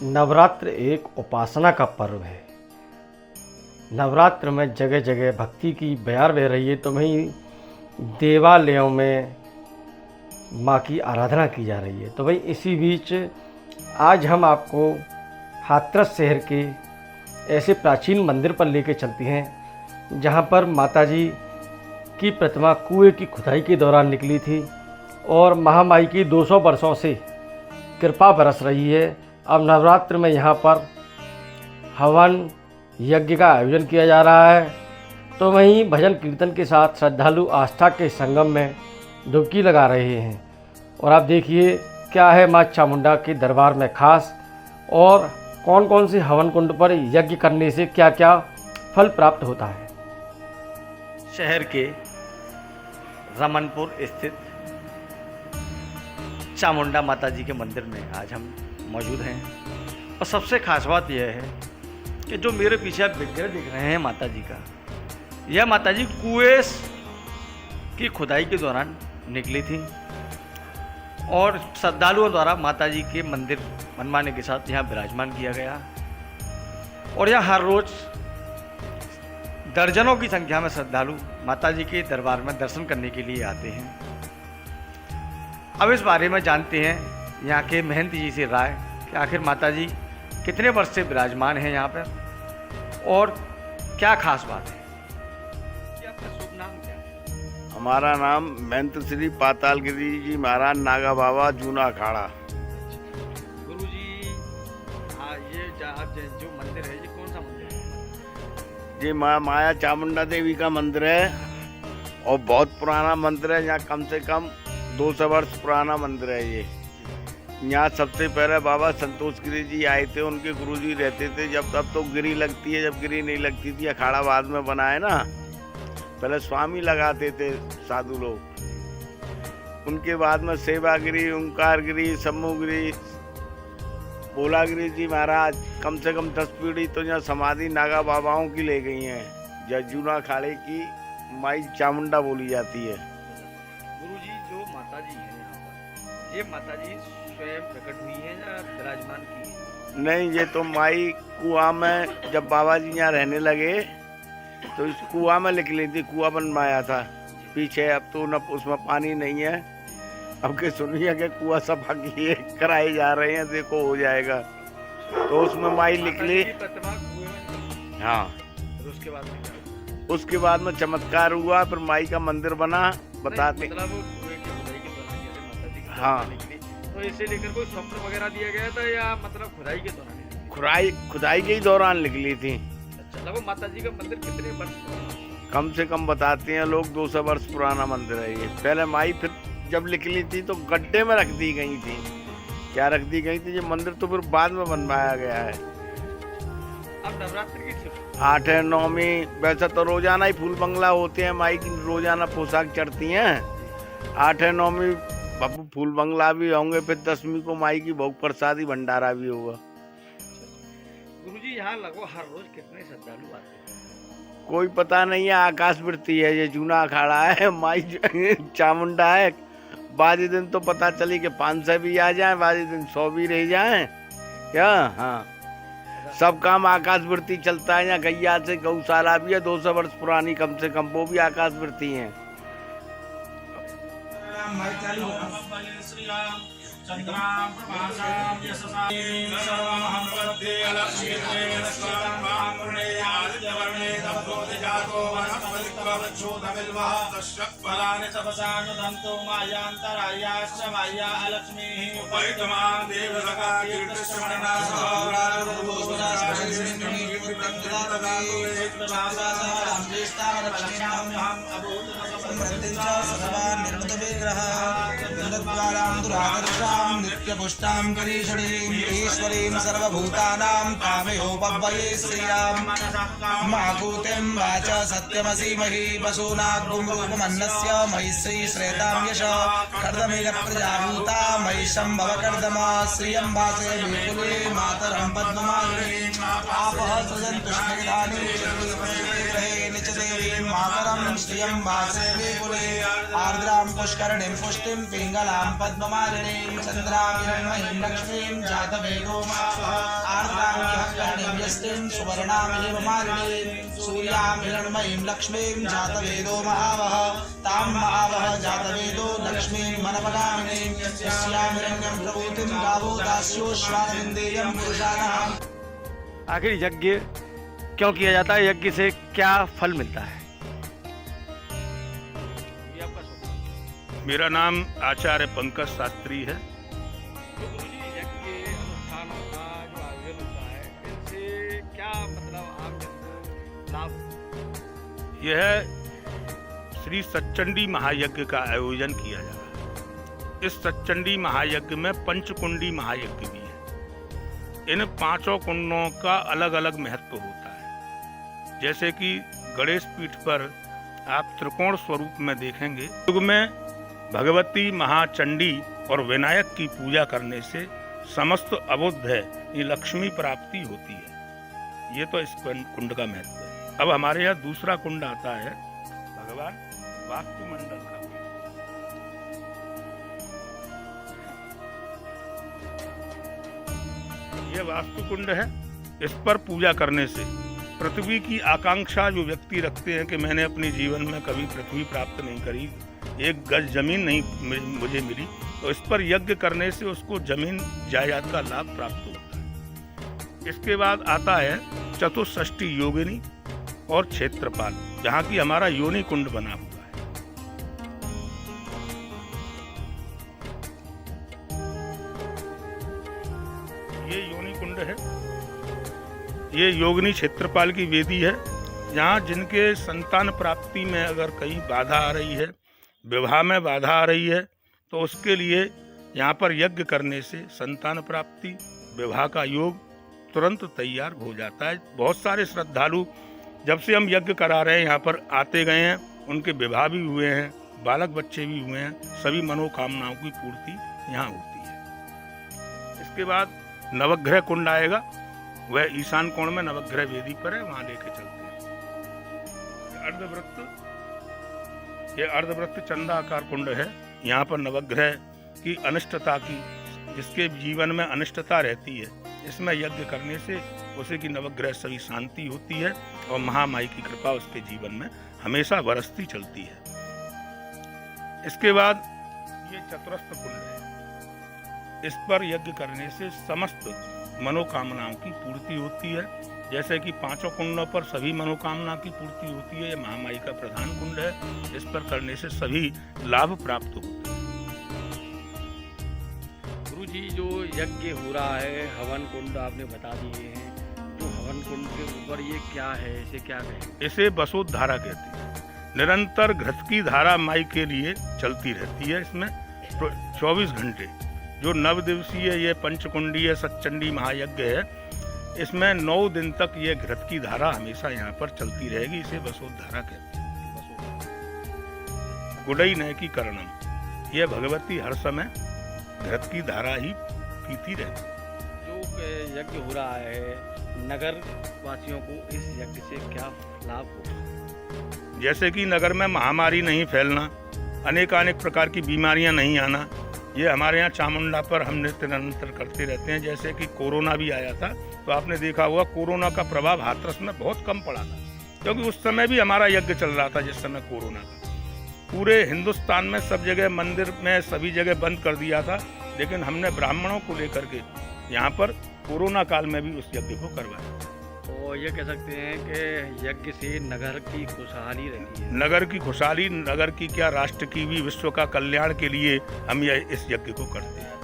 नवरात्र एक उपासना का पर्व है। नवरात्र में जगह जगह भक्ति की बयार बह रही है, तो वहीं देवालयों में माँ की आराधना की जा रही है। तो भाई इसी बीच आज हम आपको हाथरस शहर के ऐसे प्राचीन मंदिर पर लेकर चलते हैं जहाँ पर माताजी की प्रतिमा कुएं की खुदाई के दौरान निकली थी और महामाई की 200 वर्षों से कृपा बरस रही है। अब नवरात्र में यहाँ पर हवन यज्ञ का आयोजन किया जा रहा है, तो वहीं भजन कीर्तन के साथ श्रद्धालु आस्था के संगम में डुबकी लगा रहे हैं। और आप देखिए क्या है माँ चामुंडा के दरबार में खास, और कौन कौन से हवन कुंड पर यज्ञ करने से क्या क्या फल प्राप्त होता है। शहर के रमनपुर स्थित चामुंडा माता जी के मंदिर में आज हम मौजूद हैं। और सबसे खास बात यह है कि जो मेरे पीछे आप विग्रह देख रहे हैं माता जी का, यह माता जी कुएं की खुदाई के दौरान निकली थी और श्रद्धालुओं द्वारा माता जी के मंदिर मनमाने के साथ यहाँ विराजमान किया गया। और यहाँ हर रोज दर्जनों की संख्या में श्रद्धालु माता जी के दरबार में दर्शन करने के लिए आते हैं। अब इस बारे में जानते हैं यहाँ के महंत जी से राय कि आखिर माता जी कितने वर्ष से विराजमान हैं यहाँ पर और क्या खास बात है। आपका शुभ नाम क्या है? हमारा नाम महंत श्री पातालगिरी जी महाराज नागा बाबा जूना अखाड़ा। गुरु जी, ये जो मंदिर है ये कौन सा मंदिर है? ये माया चामुंडा देवी का मंदिर है और बहुत पुराना मंदिर है। यहाँ कम से कम 200 वर्ष पुराना मंदिर है ये। यहाँ सबसे पहले बाबा संतोष गिरी जी आए थे, उनके गुरुजी रहते थे। जब तब तो गिरी लगती है, जब गिरी नहीं लगती थी अखाड़ा बाद में बना है ना, पहले स्वामी लगाते थे साधु लोग। उनके बाद में सेवागिरी, ओंकार गिरी, सम्मूगिरी, बोलागिरी जी महाराज, कम से कम 10 पीढ़ी तो यहाँ समाधि नागा बाबाओं की ले गई हैं। जूना अखाड़े की माई चामुंडा बोली जाती है। गुरु जी, जो माता जी है यहाँ पर, ये माता जी स्वयं प्रकट हुई है या विराजमान की है? नहीं, ये तो माई कुआं में जब बाबा जी यहाँ रहने लगे तो इस कुआं में निकली थी, कुआं बनवाया था पीछे। अब तो न उसमें पानी नहीं है। अब के सुनिए कि कुआं सफा किए कराए जा रहे हैं, देखो हो जाएगा। तो उसमें माई निकली। हाँ, उसके बाद में चमत्कार हुआ, फिर माई का मंदिर बना बताते। हाँ, तो इसे लेकर कोई स्वप्न वगैरह दिया गया था या मतलब खुदाई के दौरान? खुदाई के ही दौरान निकली थी। अच्छा, लगभग माता जी का मंदिर कितने वर्ष पुराना? कम से कम बताते हैं लोग 200 वर्ष पुराना मंदिर है ये। पहले माई फिर जब निकली थी तो गड्ढे में रख दी गई थी। क्या रख दी गई थी? ये मंदिर तो फिर बाद में बनवाया गया है। अब नवरात्रि की 8 है 9वीं, वैसे तो रोजाना ही फूल बंगला होते हैं, माई की रोजाना पोशाक चढ़ती हैं। 8 है 9वीं फूल बंगला भी होंगे, फिर 10वीं को माई की भोग प्रसादी भंडारा भी होगा। गुरुजी, यहाँ लगभग हर रोज कितने श्रद्धालु आते हैं? कोई पता नहीं है, आकाश वृत्ति है। ये जूना अखाड़ा है, माई चामुंडा है। बाजी दिन तो पता चली कि 500 भी आ जाए, बाजी दिन 100 भी रह जाए क्या। हाँ, सब काम आकाश वृत्ति चलता है। यहाँ गैया से गौशाला भी है 200 वर्ष पुरानी, कम से कम वो भी आकाश वृत्ति है। नित्यपुष्टां करीषणीं ईश्वरीं सर्वभूतानां कामयोपव्वये श्रियां माकूतिं वाच सत्यमसीमहि पशूनाग्गुंरूपमन्नस्य मयि श्री श्रेतां यश कर्दमेन प्रजाभूता मयि शम्भव कर्दम श्रियं वासे विपुले मातरं पद्ममालिनी आपः सृजन्तु स्निग्धानि निच देवीं मातरं श्रियं वासे विपुले आर्द्रां पुष्करणीं पुष्टिं पिङ्गलां पद्ममालिनीं चन्द्रां हिरण्मयीं लक्ष्मीं जातवेदो मावः आर्द्रां यस्तिं सुवर्णामिव मालिनीं सूर्यां हिरण्मयीं लक्ष्मीं जातवेदो महावः तां महावः जातवेदो लक्ष्मीं मनपगामिनीं यस्यां हिरण्यं प्रभूतिं गावो दास्योश्वानविन्देयं पुरुषाणः। आखिर यज्ञ क्यों किया जाता है, यज्ञ से क्या फल मिलता है? मेरा नाम आचार्य पंकज शास्त्री है। यज्ञ अनुष्ठानों का जो आयोजन होता है, इससे क्या मतलब आप लाभ? यह श्री सच्चंडी महायज्ञ का आयोजन किया जा रहा है। इस सच्चंडी महायज्ञ में पंचकुंडी महायज्ञ भी है। इन पांचों कुंडों का अलग अलग महत्व होता है। जैसे कि गणेश पीठ पर आप त्रिकोण स्वरूप में देखेंगे, युग में भगवती महाचंडी और विनायक की पूजा करने से समस्त अबुद्ध है ये लक्ष्मी प्राप्ति होती है। ये तो इस कुंड का महत्व है। अब हमारे यहाँ दूसरा कुंड आता है भगवान वास्तुमंडल का। ये वास्तु कुंड है। इस पर पूजा करने से पृथ्वी की आकांक्षा जो व्यक्ति रखते हैं कि मैंने अपने जीवन में कभी पृथ्वी प्राप्त नहीं करी, एक गज जमीन नहीं मुझे मिली, तो इस पर यज्ञ करने से उसको जमीन जायदाद का लाभ प्राप्त होता है। इसके बाद आता है चतुष्षष्ठी योगिनी और क्षेत्रपाल, जहाँ की हमारा योनि कुंड बना हुआ है। ये योनि कुंड है। ये योगिनी क्षेत्रपाल की वेदी है। यहाँ जिनके संतान प्राप्ति में अगर कहीं बाधा आ रही है, विवाह में बाधा आ रही है, तो उसके लिए यहाँ पर यज्ञ करने से संतान प्राप्ति, विवाह का योग तुरंत तैयार हो जाता है। बहुत सारे श्रद्धालु जब से हम यज्ञ करा रहे हैं यहाँ पर आते गए हैं, उनके विवाह भी हुए हैं, बालक बच्चे भी हुए हैं, सभी मनोकामनाओं की पूर्ति यहाँ होती है। इसके बाद नवग्रह कुंड आएगा। वह ईशान कोण में नवग्रह वेदी पर है, वहाँ लेके चलते हैं। ये अर्धवृत्त चंद्राकार कुंड है। यहाँ पर नवग्रह की अनिष्टता की, जिसके जीवन में अनिष्टता रहती है, इसमें यज्ञ करने से उसे की नवग्रह सभी शांति होती है और महामाई की कृपा उसके जीवन में हमेशा बरसती चलती है। इसके बाद ये चतुरस्र कुंड है। इस पर यज्ञ करने से समस्त मनोकामनाओं की पूर्ति होती है। जैसे कि पांचों कुंडों पर सभी मनोकामना की पूर्ति होती है। ये महामाई का प्रधान कुंड है। इस पर करने से सभी लाभ प्राप्त होते हैं। गुरु जी, जो यज्ञ हो रहा है, हवन कुंड आपने बता दिए हैं, जो हवन कुंड के ऊपर ये क्या है, इसे क्या कहें? इसे बसोधारा कहते हैं। निरंतर घृत की धारा माई के लिए चलती रहती है। इसमें 24 घंटे जो 9 दिवसीय ये पंचकुंडीय सच्चंडी महायज्ञ है, इसमें 9 दिन तक ये घृत की धारा हमेशा यहाँ पर चलती रहेगी। इसे बसोधारा कहते हैं। गुडई नय की करणम, ये भगवती हर समय घृत की धारा ही पीती रहती है। जो यज्ञ हो रहा है, नगर वासियों को इस यज्ञ से क्या लाभ होगा? जैसे कि नगर में महामारी नहीं फैलना, अनेकानेक प्रकार की बीमारियां नहीं आना। ये हमारे यहाँ चामुंडा पर हम नित्य निरंतर करते रहते हैं। जैसे कि कोरोना भी आया था, तो आपने देखा होगा कोरोना का प्रभाव हाथरस में बहुत कम पड़ा था, क्योंकि उस समय भी हमारा यज्ञ चल रहा था। जिस समय कोरोना का पूरे हिंदुस्तान में सब जगह मंदिर में सभी जगह बंद कर दिया था, लेकिन हमने ब्राह्मणों को लेकर के यहाँ पर कोरोना काल में भी उस यज्ञ को करवाया। तो ये कह सकते हैं कि यज्ञ से नगर की खुशहाली रहती है। नगर की खुशहाली, नगर की क्या, राष्ट्र की भी, विश्व का कल्याण के लिए हम इस यज्ञ को करते हैं।